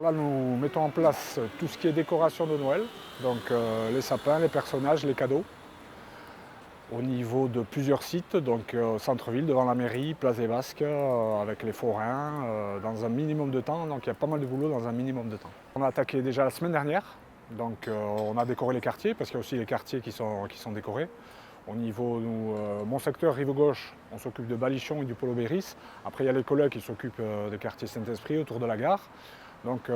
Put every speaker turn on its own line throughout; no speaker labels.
Là, nous mettons en place tout ce qui est décoration de Noël, donc les sapins, les personnages, les cadeaux, au niveau de plusieurs sites, donc au centre-ville, devant la mairie, place des Basques, avec les forains, dans un minimum de temps, donc il y a pas mal de boulot dans un minimum de temps. On a attaqué déjà la semaine dernière, donc on a décoré les quartiers, parce qu'il y a aussi les quartiers qui sont décorés. Au niveau, mon secteur, rive gauche, on s'occupe de Balichon et du Polo Béris. Après, il y a les collègues qui s'occupent des quartiers Saint-Esprit, autour de la gare. Donc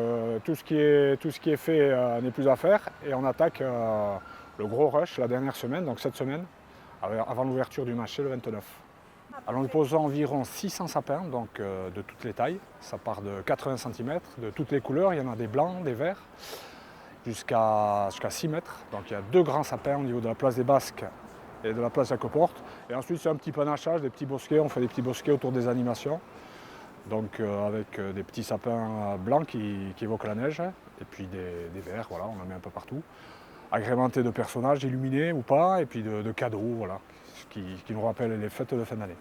tout ce qui est fait n'est plus à faire et on attaque le gros rush la dernière semaine, donc cette semaine, avant l'ouverture du marché le 29. Alors nous posons environ 600 sapins, donc de toutes les tailles. Ça part de 80 cm, de toutes les couleurs. Il y en a des blancs, des verts, jusqu'à 6 mètres. Donc il y a 2 grands sapins au niveau de la place des Basques et de la place Jacques-Porte. Et ensuite c'est un petit panachage, des petits bosquets. On fait des petits bosquets autour des animations. Donc avec des petits sapins blancs qui évoquent la neige. Et puis des verts, voilà, on en met un peu partout. Agrémentés de personnages illuminés ou pas, et puis de cadeaux, voilà, qui nous rappellent les fêtes de fin d'année.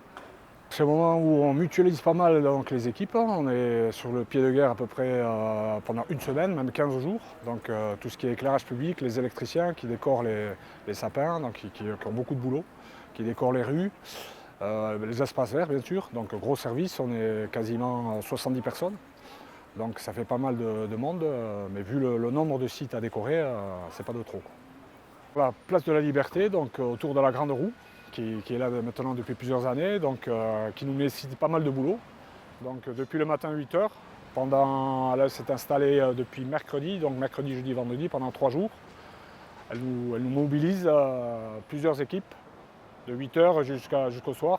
C'est le moment où on mutualise pas mal donc, les équipes. On est sur le pied de guerre à peu près pendant une semaine, même 15 jours. Donc tout ce qui est éclairage public, les électriciens qui décorent les sapins, donc, qui ont beaucoup de boulot, qui décorent les rues, les espaces verts bien sûr. Donc gros service, on est quasiment 70 personnes. Donc ça fait pas mal de monde, mais vu le nombre de sites à décorer, c'est pas de trop. La place de la Liberté, donc autour de la Grande Roue, qui est là maintenant depuis plusieurs années, donc qui nous nécessite pas mal de boulot. Donc depuis le matin 8h, là s'est installée depuis mercredi, donc mercredi, jeudi, vendredi, pendant 3 jours. Elle nous mobilise plusieurs équipes de 8h jusqu'au soir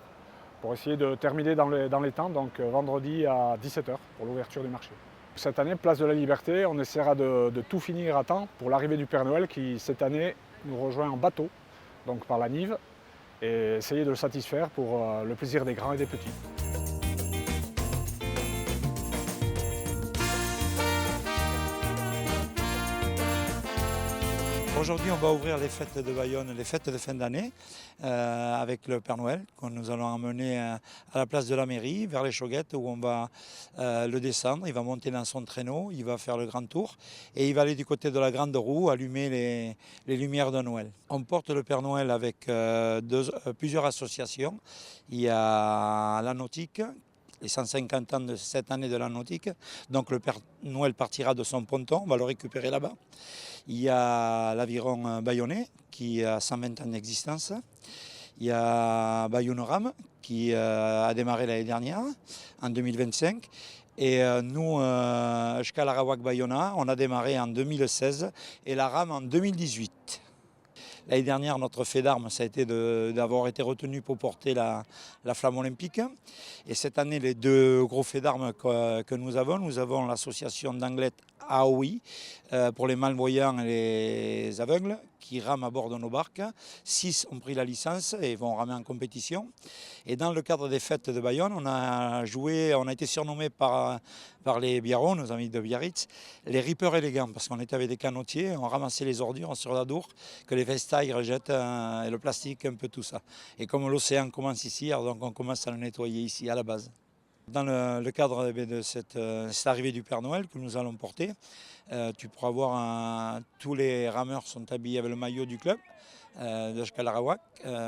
pour essayer de terminer dans les temps, donc vendredi à 17h pour l'ouverture du marché. Cette année, place de la Liberté, on essaiera de tout finir à temps pour l'arrivée du Père Noël qui, cette année, nous rejoint en bateau, donc par la Nive, et essayer de le satisfaire pour le plaisir des grands et des petits.
Aujourd'hui, on va ouvrir les fêtes de Bayonne, les fêtes de fin d'année, avec le Père Noël, que nous allons emmener à la place de la mairie, vers les Choguettes, où on va le descendre. Il va monter dans son traîneau, il va faire le grand tour, et il va aller du côté de la Grande Roue, allumer les lumières de Noël. On porte le Père Noël avec plusieurs associations. Il y a la Nautique, les 150 ans de cette année de la nautique. Donc le Père Noël partira de son ponton, on va le récupérer là-bas. Il y a l'aviron bayonnais qui a 120 ans d'existence. Il y a Bayonne-Rame qui a démarré l'année dernière, en 2025. Et nous, Shkalarawak Bayona, on a démarré en 2016 et la rame en 2018. L'année dernière, notre fait d'armes, ça a été d'avoir été retenu pour porter la flamme olympique. Et cette année, les 2 gros faits d'armes que nous avons l'association d'Anglet AOI pour les malvoyants et les aveugles qui rament à bord de nos barques. 6 ont pris la licence et vont ramer en compétition. Et dans le cadre des fêtes de Bayonne, on a été surnommé par les Biarros, nos amis de Biarritz, les rippers élégants, parce qu'on était avec des canotiers, on ramassait les ordures sur la Dour, que les vestailles rejettent, et le plastique, un peu tout ça. Et comme l'océan commence ici, donc on commence à le nettoyer ici à la base. Dans le cadre de cette arrivée du Père Noël que nous allons porter, tu pourras voir tous les rameurs sont habillés avec le maillot du club de Shkalarawak.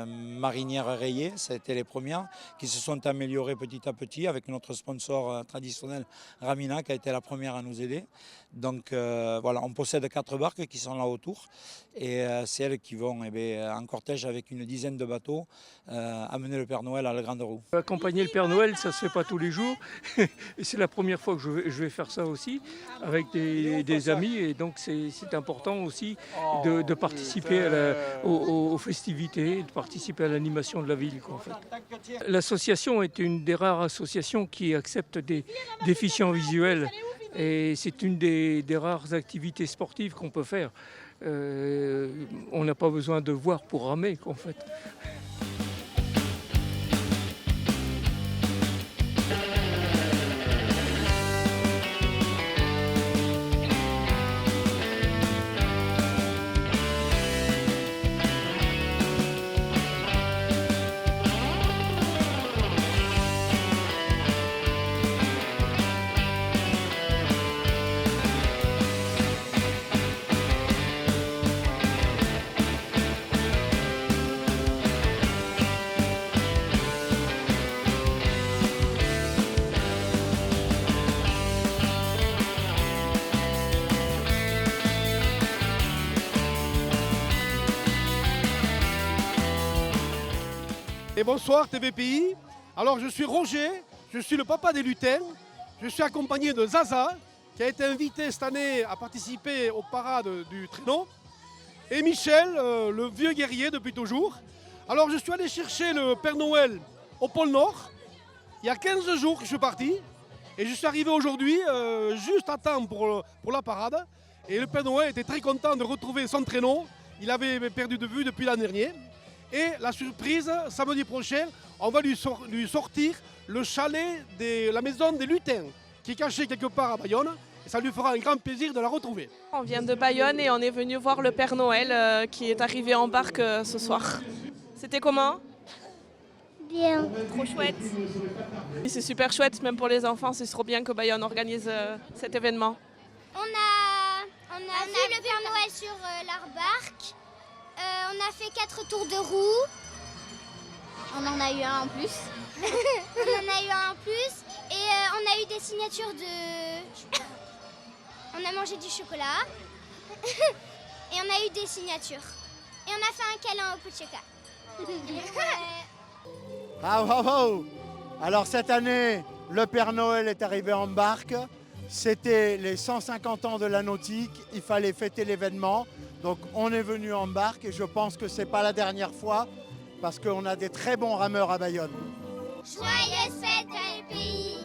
Marinières rayées, ça a été les premières qui se sont améliorées petit à petit avec notre sponsor traditionnel Ramina qui a été la première à nous aider. Donc voilà, on possède 4 barques qui sont là autour et c'est elles qui vont en cortège avec une dizaine de bateaux amener le Père Noël à la Grande Roue.
Accompagner le Père Noël, ça ne se fait pas tous les jours et c'est la première fois que je vais faire ça aussi avec des amis et donc c'est important aussi de participer aux festivités, de participer à l'animation de la ville. En fait. L'association est une des rares associations qui accepte des déficients visuels et c'est une des rares activités sportives qu'on peut faire. On n'a pas besoin de voir pour ramer en fait.
bonsoir TVPI. Alors je suis Roger, je suis le papa des lutins. Je suis accompagné de Zaza, qui a été invité cette année à participer aux parades du traîneau. Et Michel, le vieux guerrier depuis toujours. Alors je suis allé chercher le Père Noël au pôle Nord. Il y a 15 jours que je suis parti. Et je suis arrivé aujourd'hui, juste à temps pour la parade. Et le Père Noël était très content de retrouver son traîneau. Il avait perdu de vue depuis l'an dernier. Et la surprise, samedi prochain, on va lui sortir le chalet de la maison des lutins, qui est caché quelque part à Bayonne. Et ça lui fera un grand plaisir de la retrouver.
On vient de Bayonne et on est venu voir le Père Noël qui est arrivé en barque ce soir. C'était comment?
Bien.
Trop chouette. C'est super chouette, même pour les enfants, c'est trop bien que Bayonne organise cet événement.
On a vu le Père Noël sur leur barque. On a fait 4 tours de roue. On en a eu un en plus. Et on a eu des signatures de... On a mangé du chocolat. Et on a eu des signatures. Et on a fait un câlin au Poucheka.
Ah, bravo! Alors cette année, le Père Noël est arrivé en barque. C'était les 150 ans de la nautique. Il fallait fêter l'événement. Donc on est venu en barque et je pense que ce n'est pas la dernière fois parce qu'on a des très bons rameurs à Bayonne.
Joyeuse fête TVPI.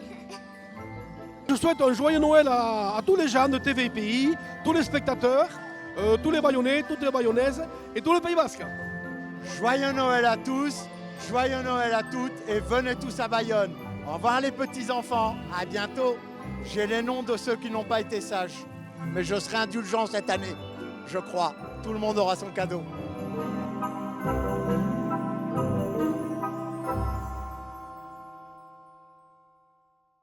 Je souhaite un joyeux Noël à tous les gens de TVPI, tous les spectateurs, tous les Bayonnais, toutes les Bayonnaises et tout le Pays Basque.
Joyeux Noël à tous, joyeux Noël à toutes et venez tous à Bayonne. Au revoir les petits-enfants, à bientôt. J'ai les noms de ceux qui n'ont pas été sages, mais je serai indulgent cette année, je crois. Tout le monde aura son cadeau.